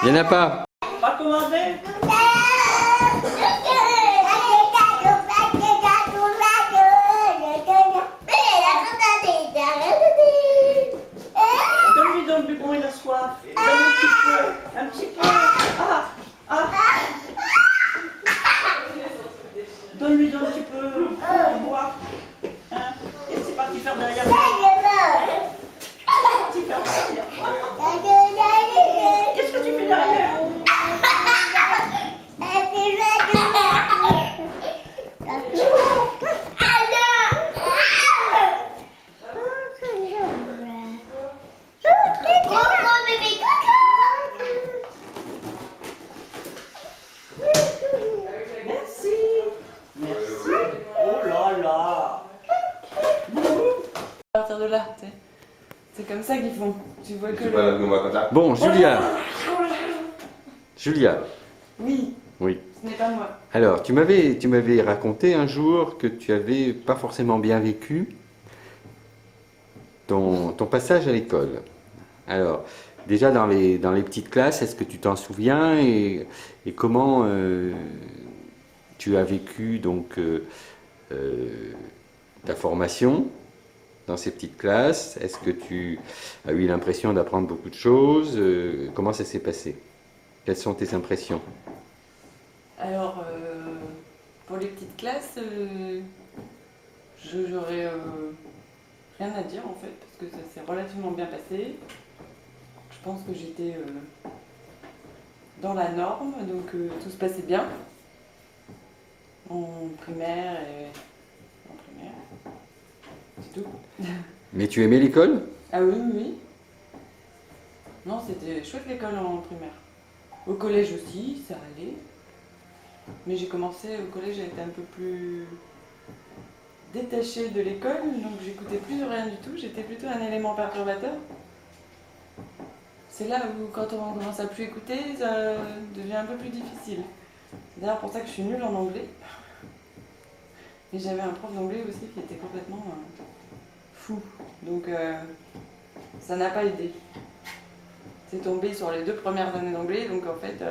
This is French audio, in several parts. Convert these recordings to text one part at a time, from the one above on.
Il n'y en a pas. Pas commandé. Donne-lui donc du bon, il a soif. Donne un petit peu, un petit peu. Ah, ah. Donne-lui donc un petit peu pour boire. Hein? Et c'est parti faire derrière moi. C'est parti faire derrière moi. Qu'est-ce que tu fais derrière? Merci. Merci. Oh là là. À partir de là, tu sais. C'est comme ça qu'ils font. Tu vois que le... Bon, Julia. Julia. Oui, Oui. ce n'est pas moi. Alors, tu m'avais raconté un jour que tu avais pas forcément bien vécu ton passage à l'école. Alors, déjà dans les petites classes, est-ce que tu t'en souviens et comment tu as vécu donc ta formation dans ces petites classes? Est-ce que tu as eu l'impression d'apprendre beaucoup de choses? Comment ça s'est passé? Quelles sont tes impressions? Alors, pour les petites classes, j'aurais rien à dire en fait, parce que ça s'est relativement bien passé. Je pense que j'étais dans la norme, donc tout se passait bien. En primaire et en primaire, c'est tout. Mais tu aimais l'école? Ah oui, oui, oui. Non, c'était chouette l'école en primaire. Au collège aussi, ça allait. Mais j'ai commencé au collège à être un peu plus détachée de l'école, donc j'écoutais plus rien du tout, j'étais plutôt un élément perturbateur. C'est là où quand on commence à plus écouter, ça devient un peu plus difficile. C'est d'ailleurs pour ça que je suis nulle en anglais. Et j'avais un prof d'anglais aussi qui était complètement fou. Donc ça n'a pas aidé. C'est tombé sur les 2 premières années d'anglais, donc en fait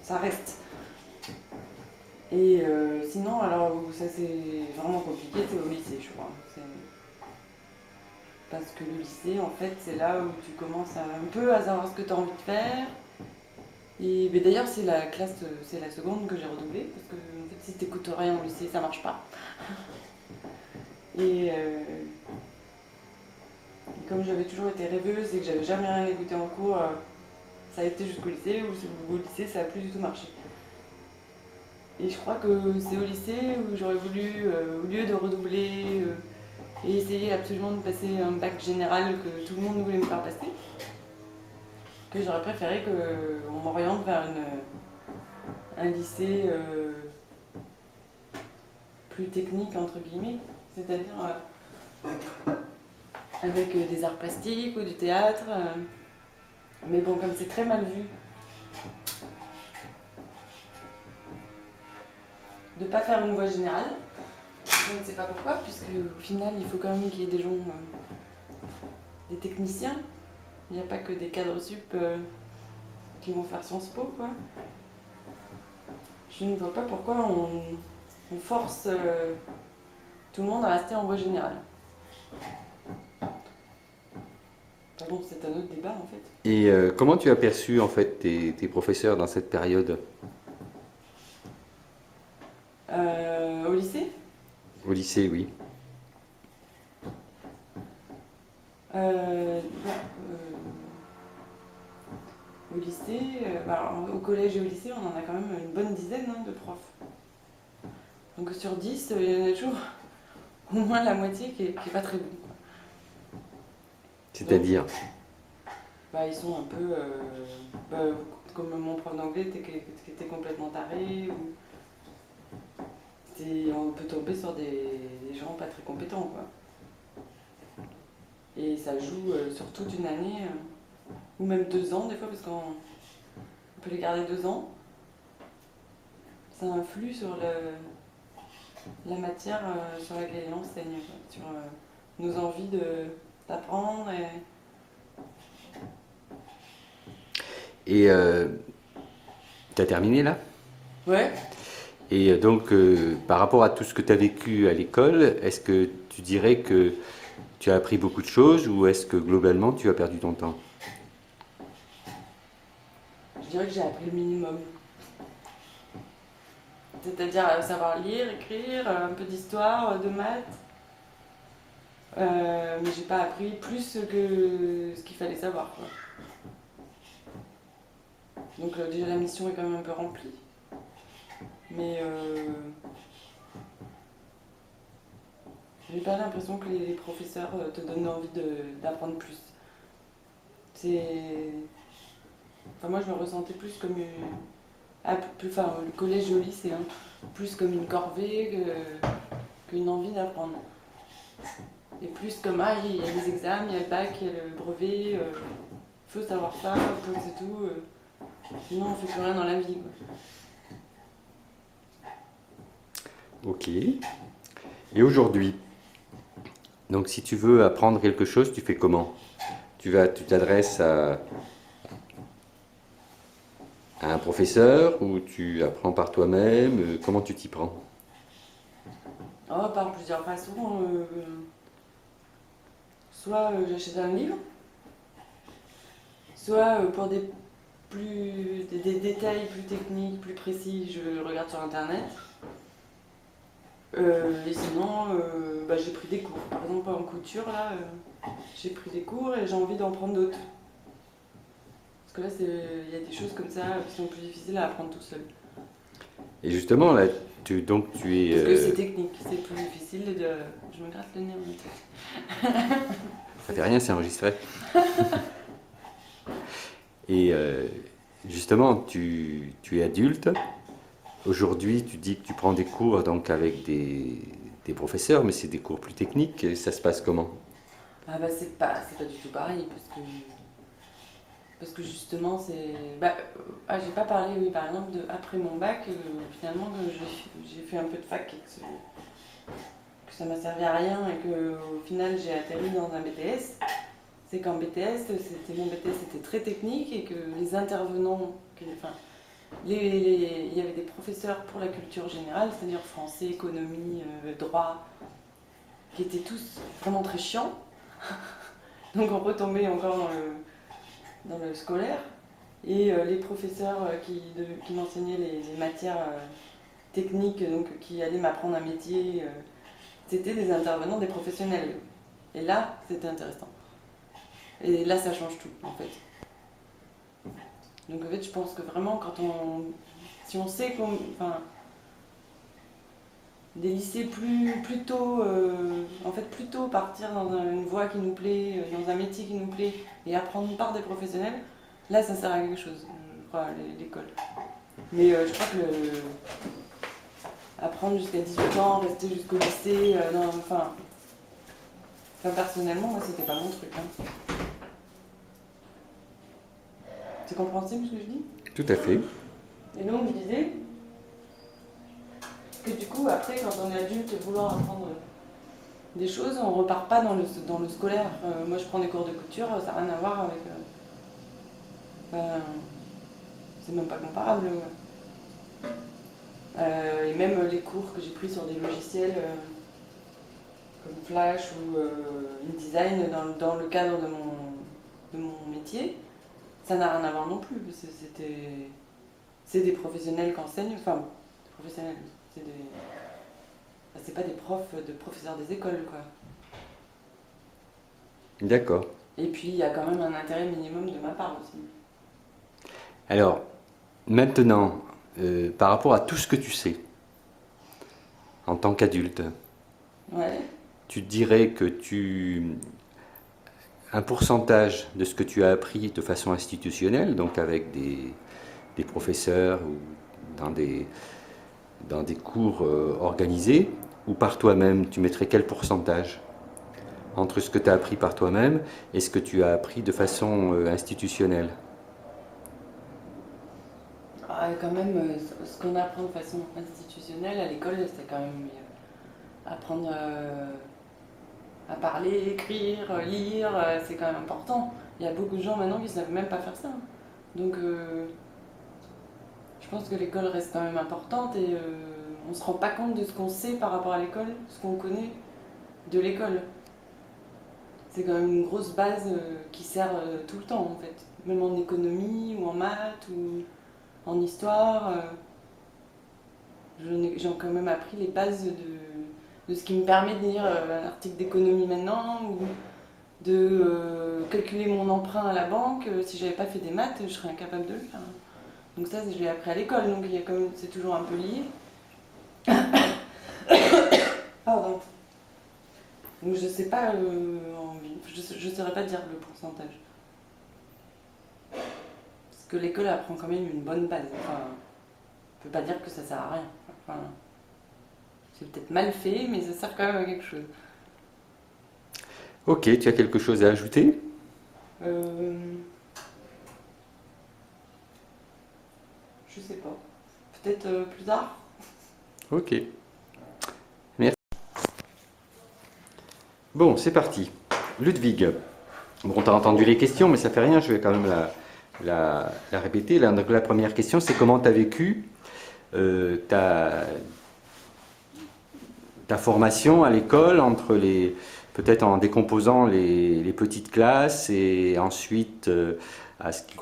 ça reste. Et sinon, alors où ça c'est vraiment compliqué, c'est au lycée, je crois. Parce que le lycée, en fait, c'est là où tu commences un peu à savoir ce que tu as envie de faire. Et mais d'ailleurs, c'est la classe, c'est la seconde que j'ai redoublée, parce que en fait, si tu n'écoutes rien au lycée, ça marche pas. Et comme j'avais toujours été rêveuse et que j'avais jamais rien écouté en cours, ça a été jusqu'au lycée, où au lycée, ça n'a plus du tout marché. Et je crois que c'est au lycée où j'aurais voulu, au lieu de redoubler et essayer absolument de passer un bac général que tout le monde voulait me faire passer, que j'aurais préféré qu'on m'oriente vers un lycée plus technique, entre guillemets, c'est-à-dire avec des arts plastiques ou du théâtre. Mais bon, comme c'est très mal vu de ne pas faire une voie générale, je ne sais pas pourquoi, puisque au final, il faut quand même qu'il y ait des gens, des techniciens. Il n'y a pas que des cadres sup qui vont faire Sciences Po, quoi. Je ne vois pas pourquoi on force tout le monde à rester en voie générale. Pardon, c'est un autre débat en fait. Et comment tu as perçu en fait tes professeurs dans cette période? Au lycée, Au lycée, oui. au lycée, au collège et au lycée, on en a quand même une bonne dizaine de profs. Donc sur 10, il y en a toujours au moins la moitié qui est pas très bon. C'est-à-dire? Ils sont un peu comme mon prof d'anglais qui était complètement taré. On peut tomber sur des gens pas très compétents, quoi. Et ça joue sur toute une année, ou même 2 ans des fois, parce qu'on peut les garder 2 ans. Ça influe sur la matière sur laquelle on enseigne, sur nos envies d'apprendre. Et tu as terminé là? Ouais. Et donc, par rapport à tout ce que tu as vécu à l'école, est-ce que tu dirais que tu as appris beaucoup de choses ou est-ce que globalement tu as perdu ton temps? Je dirais que j'ai appris le minimum. C'est-à-dire savoir lire, écrire, un peu d'histoire, de maths. Mais j'ai pas appris plus que ce qu'il fallait savoir, quoi. Donc déjà la mission est quand même un peu remplie. Mais j'ai pas l'impression que les professeurs te donnent envie d'apprendre plus. C'est... Enfin, moi je me ressentais plus comme enfin, le collège et au lycée, hein, plus comme une corvée qu'une envie d'apprendre. Et plus comme, ah, il y a les examens, il y a le bac, il y a le brevet, faut savoir ça, c'est tout. Sinon on fait plus rien dans la vie, quoi. Ok. Et aujourd'hui, donc si tu veux apprendre quelque chose, tu fais comment? Tu t'adresses à un professeur ou tu apprends par toi-même? Comment tu t'y prends? Oh, par plusieurs façons. Soit j'achète un livre, soit pour des détails plus techniques, plus précis, je regarde sur internet. Et sinon, j'ai pris des cours. Par exemple, en couture, là, j'ai pris des cours et j'ai envie d'en prendre d'autres. Parce que là, il y a des choses comme ça qui sont plus difficiles à apprendre tout seul. Et justement, là, donc tu es... Parce que c'est technique, c'est plus difficile de... Je me gratte le nez en même temps. Ça fait rien, c'est enregistré. Et justement, tu es adulte. Aujourd'hui, tu dis que tu prends des cours donc avec des professeurs, mais c'est des cours plus techniques. Et ça se passe comment? Ah bah c'est pas du tout pareil, parce que justement c'est... j'ai pas parlé, oui, par exemple, après mon bac, finalement, j'ai fait un peu de fac et que ça m'a servi à rien et qu'au final j'ai atterri dans un BTS. C'est qu'en BTS, mon BTS était très technique et que les intervenants, il y avait des professeurs pour la culture générale, c'est-à-dire français, économie, droit, qui étaient tous vraiment très chiants. Donc on retombait encore dans le scolaire. Et les professeurs qui m'enseignaient les matières techniques, donc qui allaient m'apprendre un métier, c'était des intervenants, des professionnels. Et là, c'était intéressant. Et là, ça change tout, en fait. Donc en fait, je pense que vraiment, si on sait des lycées plus tôt, plus tôt partir dans une voie qui nous plaît, dans un métier qui nous plaît, et apprendre par des professionnels, là, ça sert à quelque chose, je crois, l'école. Mais je crois que apprendre jusqu'à 18 ans, rester jusqu'au lycée, personnellement, moi, c'était pas mon truc. Hein. C'est compréhensible ce que je dis? Tout à fait. Et donc, je disais que du coup, après, quand on est adulte, vouloir apprendre des choses, on repart pas dans le scolaire. Moi, je prends des cours de couture, ça n'a rien à voir avec... c'est même pas comparable. Et même les cours que j'ai pris sur des logiciels comme Flash ou InDesign dans le cadre de mon métier, ça n'a rien à voir non plus. C'est des professionnels qui enseignent, professionnels, c'est pas des professeurs des écoles, quoi. D'accord. Et puis il y a quand même un intérêt minimum de ma part aussi. Alors, maintenant, par rapport à tout ce que tu sais, en tant qu'adulte, Ouais. tu dirais que un pourcentage de ce que tu as appris de façon institutionnelle, donc avec des professeurs ou dans des cours organisés, ou par toi-même, tu mettrais quel pourcentage entre ce que tu as appris par toi-même et ce que tu as appris de façon institutionnelle? Quand même, ce qu'on apprend de façon institutionnelle à l'école, c'est quand même apprendre à parler, écrire, lire, c'est quand même important. Il y a beaucoup de gens maintenant qui ne savent même pas faire ça. Donc je pense que l'école reste quand même importante et on ne se rend pas compte de ce qu'on sait par rapport à l'école, ce qu'on connaît de l'école. C'est quand même une grosse base qui sert tout le temps en fait, même en économie ou en maths ou en histoire. J'ai quand même appris les bases de ce qui me permet de lire un article d'économie maintenant ou de calculer mon emprunt à la banque. Si j'avais pas fait des maths, je serais incapable de le faire. Donc ça, je l'ai appris à l'école, donc il y a quand même, c'est toujours un peu lié. Pardon. Donc je sais pas, je saurais pas dire le pourcentage. Parce que l'école apprend quand même une bonne base. Enfin, on peut pas dire que ça sert à rien. Enfin, c'est peut-être mal fait, mais ça sert quand même à quelque chose. Ok, tu as quelque chose à ajouter? Je sais pas. Peut-être plus tard. Ok. Merci. Bon, c'est parti. Ludwig. Bon, tu as entendu les questions, mais ça fait rien, je vais quand même la répéter. Là, donc, la première question, c'est comment tu as vécu ta formation à l'école, peut-être en décomposant les petites classes et ensuite à ce qui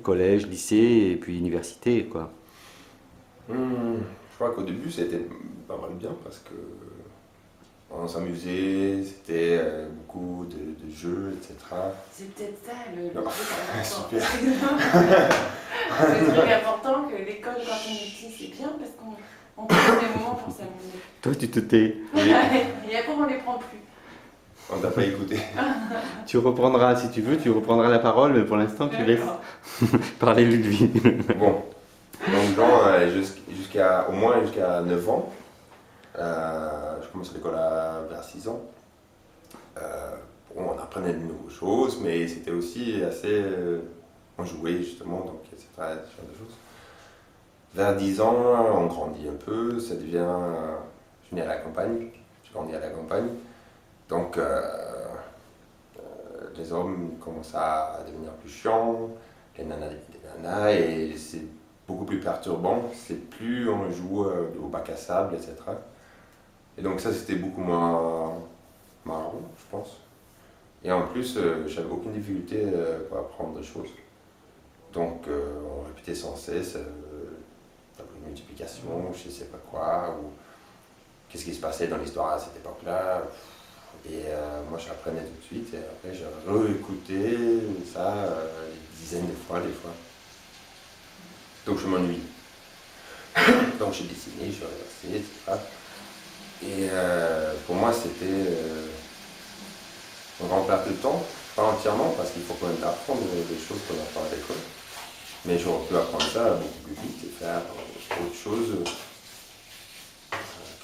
collège, lycée et puis université, quoi. Je crois qu'au début c'était pas mal bien parce que on s'amusait, c'était beaucoup de jeux, etc. C'est peut-être ça le Non. truc important. Super. Le truc important que l'école quand on est petit c'est bien parce qu'on prend des moments pour s'amuser. Toi, tu te tais. Et après on les prend plus. On t'a pas écouté. Tu reprendras, si tu veux, tu reprendras la parole, mais pour l'instant, tu laisses parler Ludwig. Bon, donc genre, au moins jusqu'à 9 ans, je commence l'école vers 6 ans. Bon, on apprenait de nouvelles choses, mais c'était aussi assez... on jouait justement, donc etc. Ce genre de choses. Vers 10 ans, on grandit un peu, ça devient... je suis né à la campagne, j'ai grandi à la campagne. Donc les hommes commencent à devenir plus chiants, les nanas des nanas, et c'est beaucoup plus perturbant, c'est plus on joue au bac à sable, etc. Et donc ça c'était beaucoup moins marrant, je pense. Et en plus, j'avais aucune difficulté pour apprendre des choses. Donc on répétait sans cesse tableau de multiplication, je sais pas quoi, ou qu'est-ce qui se passait dans l'histoire à cette époque-là. Et moi j'apprenais tout de suite et après j'ai réécouté ça des dizaines de fois, des fois. Donc je m'ennuie. Donc j'ai dessiné, j'ai reversé, etc. Et pour moi c'était... on remplace le temps, pas entièrement parce qu'il faut quand même apprendre des choses qu'on apprend à l'école. Mais j'aurais pu apprendre ça beaucoup plus vite et faire autre chose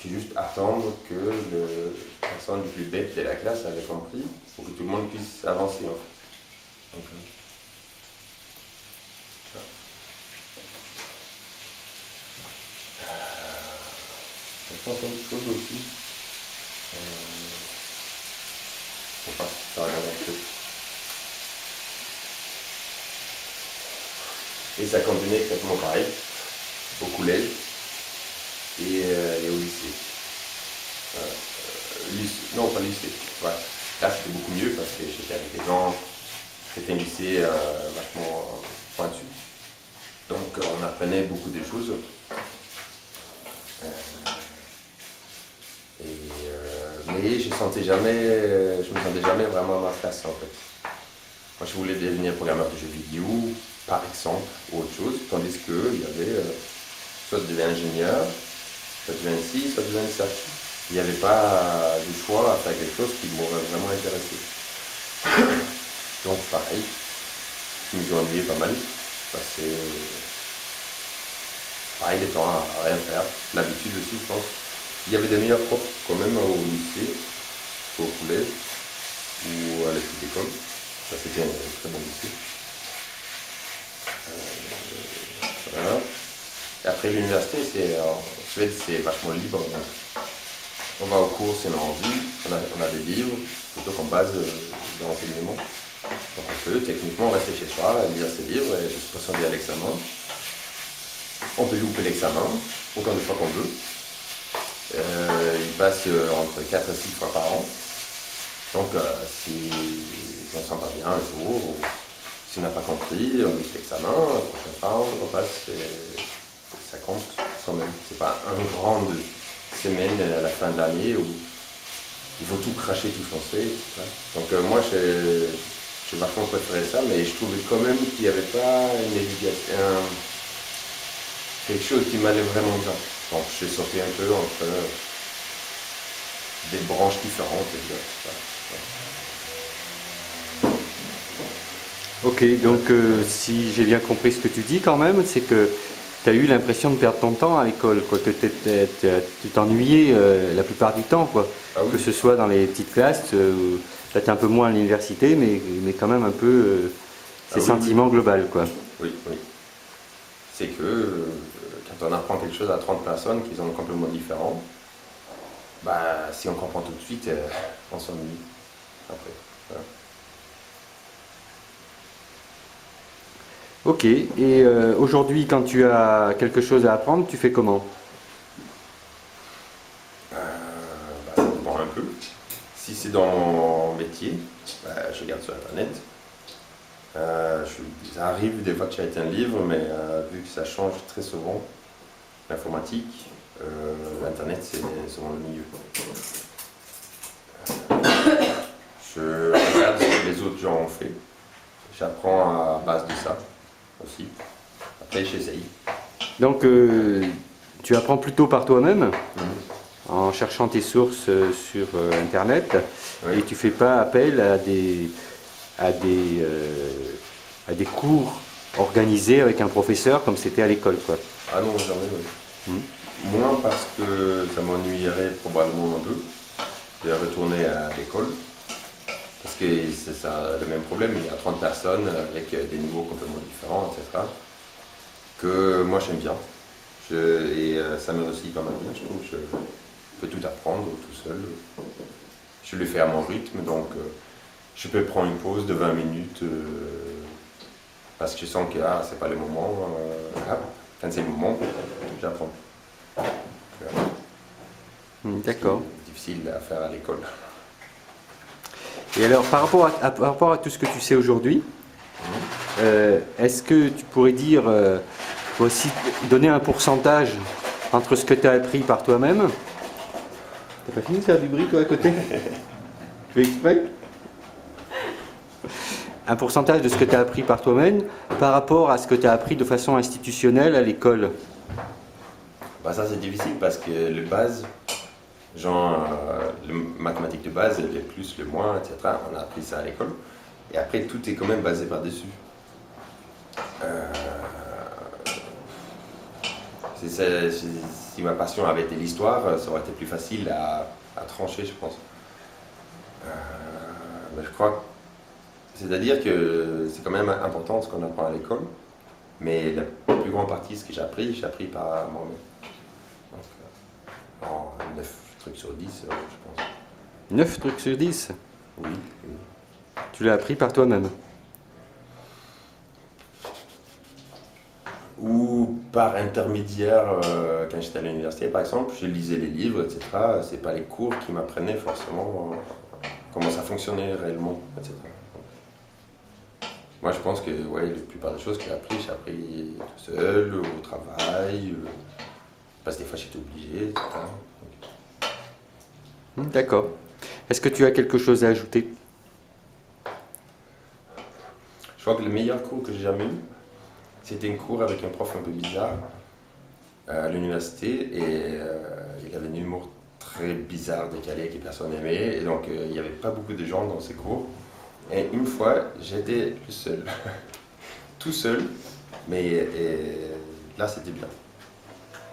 que juste attendre que le personne le plus bête de la classe avait compris pour que tout le monde puisse avancer. En fait. Donc, je pense à autre chose aussi. Faut pas que ça regarde un peu. Et ça continuait exactement pareil, au collège et au lycée. Non, pas lycée. Ouais. Là, c'était beaucoup mieux parce que j'étais avec des gens, c'était un lycée vachement pointu. Donc, on apprenait beaucoup de choses. Mais je me sentais jamais vraiment à ma place en fait. Moi, je voulais devenir programmeur de jeux vidéo, par exemple, ou autre chose, tandis qu'il y avait soit tu deviens ingénieur, soit tu deviens ci, soit tu deviens ça. Il n'y avait pas de choix à faire quelque chose qui m'aurait vraiment intéressé. Donc pareil, je me suis ennuyé pas mal, parce que pareil, les temps à rien faire, l'habitude aussi je pense. Il y avait des meilleurs profs quand même au lycée, au collège, ou à la petite école. Ça c'était un très bon lycée. Voilà. Et après l'université, en Suède, c'est vachement libre. Donc, on va au cours si on a envie, on a des livres, plutôt qu'en base de renseignement. Donc on peut techniquement rester chez soi, lire ses livres et se présenter à l'examen. On peut louper l'examen autant de fois qu'on veut. Il passe entre 4 et 6 fois par an. Donc si on ne sent pas bien un jour, ou si on n'a pas compris, on loupe l'examen, la prochaine fois on repasse et ça compte quand même. C'est pas une grande semaine à la fin de l'année où il faut tout cracher, tout foncer. Donc moi j'ai vachement préféré ça, mais je trouvais quand même qu'il n'y avait pas une éducation, quelque chose qui m'allait vraiment bien. Donc j'ai sorti un peu entre des branches différentes. Ok, donc si j'ai bien compris ce que tu dis quand même, c'est que tu as eu l'impression de perdre ton temps à l'école, quoi, que tu t'ennuyais la plupart du temps, quoi. Ah oui. Que ce soit dans les petites classes, peut-être un peu moins à l'université, mais quand même un peu ces Ah oui, sentiments globaux, quoi. Oui, oui. C'est que quand on apprend quelque chose à 30 personnes qui sont complètement différentes, bah, si on comprend tout de suite, on s'ennuie après. Voilà. Ok, et aujourd'hui, quand tu as quelque chose à apprendre, tu fais comment? Ça dépend un peu. Si c'est dans mon métier, je regarde sur Internet. Ça arrive des fois que j'achète un livre, mais vu que ça change très souvent, l'informatique, l'Internet, c'est souvent le milieu. Je regarde ce que les autres gens ont fait. J'apprends à base de ça aussi. Après, j'essaye. Donc, tu apprends plutôt par toi-même, Mhm. en cherchant tes sources sur Internet, Oui. et tu fais pas appel à des cours organisés avec un professeur comme c'était à l'école, quoi. Ah non, jamais, oui. Mhm. Moins parce que ça m'ennuierait probablement un peu de retourner à l'école. Parce que c'est ça le même problème, il y a 30 personnes avec des niveaux complètement différents, etc. Que moi j'aime bien. Ça me réussit quand même bien, je trouve. Je peux tout apprendre tout seul. Je le fais à mon rythme, donc je peux prendre une pause de 20 minutes parce que je sens que c'est pas le moment. Quand c'est le moment, j'apprends. D'accord. C'est difficile à faire à l'école. Et alors, par rapport à tout ce que tu sais aujourd'hui, est-ce que tu pourrais dire, aussi donner un pourcentage entre ce que tu as appris par toi-même? T'as pas fini de faire du bruit, toi, à côté? Tu fais exprès? Un pourcentage de ce que tu as appris par toi-même par rapport à ce que tu as appris de façon institutionnelle à l'école? Ça c'est difficile parce que les bases, genre les mathématiques de base, les plus, le moins, etc., on a appris ça à l'école. Et après, tout est quand même basé par-dessus. Si ma passion avait été l'histoire, ça aurait été plus facile à trancher, je pense. Mais je crois, c'est-à-dire que c'est quand même important ce qu'on apprend à l'école, mais la plus grande partie de ce que j'ai appris par moi-même. Donc, en 9 trucs sur 10, je pense. 9 trucs sur 10? Oui. Tu l'as appris par toi-même? Ou par intermédiaire, quand j'étais à l'université par exemple, je lisais les livres, etc. C'est pas les cours qui m'apprenaient forcément comment ça fonctionnait réellement, etc. Moi je pense que la plupart des choses que j'ai appris tout seul, au travail, parce que des fois j'étais obligé, etc. D'accord. Est-ce que tu as quelque chose à ajouter? Je crois que le meilleur cours que j'ai jamais eu, c'était un cours avec un prof un peu bizarre à l'université et il avait un humour très bizarre, décalé, que personne n'aimait et donc il n'y avait pas beaucoup de gens dans ces cours. Et une fois, j'étais le seul, tout seul, mais là c'était bien.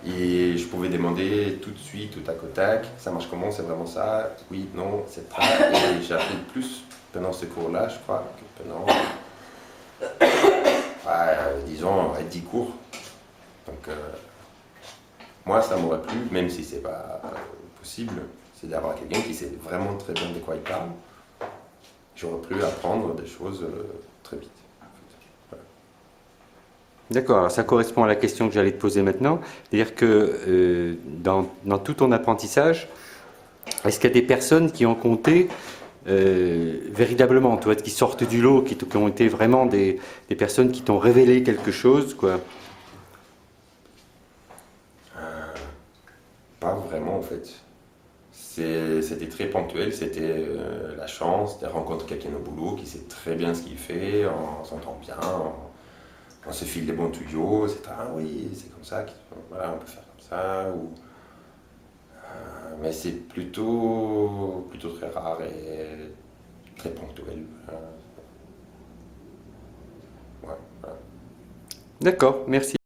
Et je pouvais demander tout de suite, tout tac au tac, ça marche comment, c'est vraiment ça, oui, non, etc. Et j'ai appris plus pendant ce cours-là, je crois, que pendant, disons, 10 cours. Donc, moi, ça m'aurait plu, même si c'est pas possible, c'est d'avoir quelqu'un qui sait vraiment très bien de quoi il parle j'aurais pu apprendre des choses très vite. D'accord, alors ça correspond à la question que j'allais te poser maintenant. C'est-à-dire que dans tout ton apprentissage, est-ce qu'il y a des personnes qui ont compté véritablement, toi, qui sortent du lot, qui ont été vraiment des personnes qui t'ont révélé quelque chose, quoi? Pas vraiment en fait. C'était très ponctuel, c'était la chance de rencontrer quelqu'un au boulot qui sait très bien ce qu'il fait, on s'entend bien, on se file des bons tuyaux, etc. Ah oui, c'est comme ça, voilà, on peut faire comme ça. Mais c'est plutôt très rare et très ponctuel. Ouais, voilà. D'accord, merci.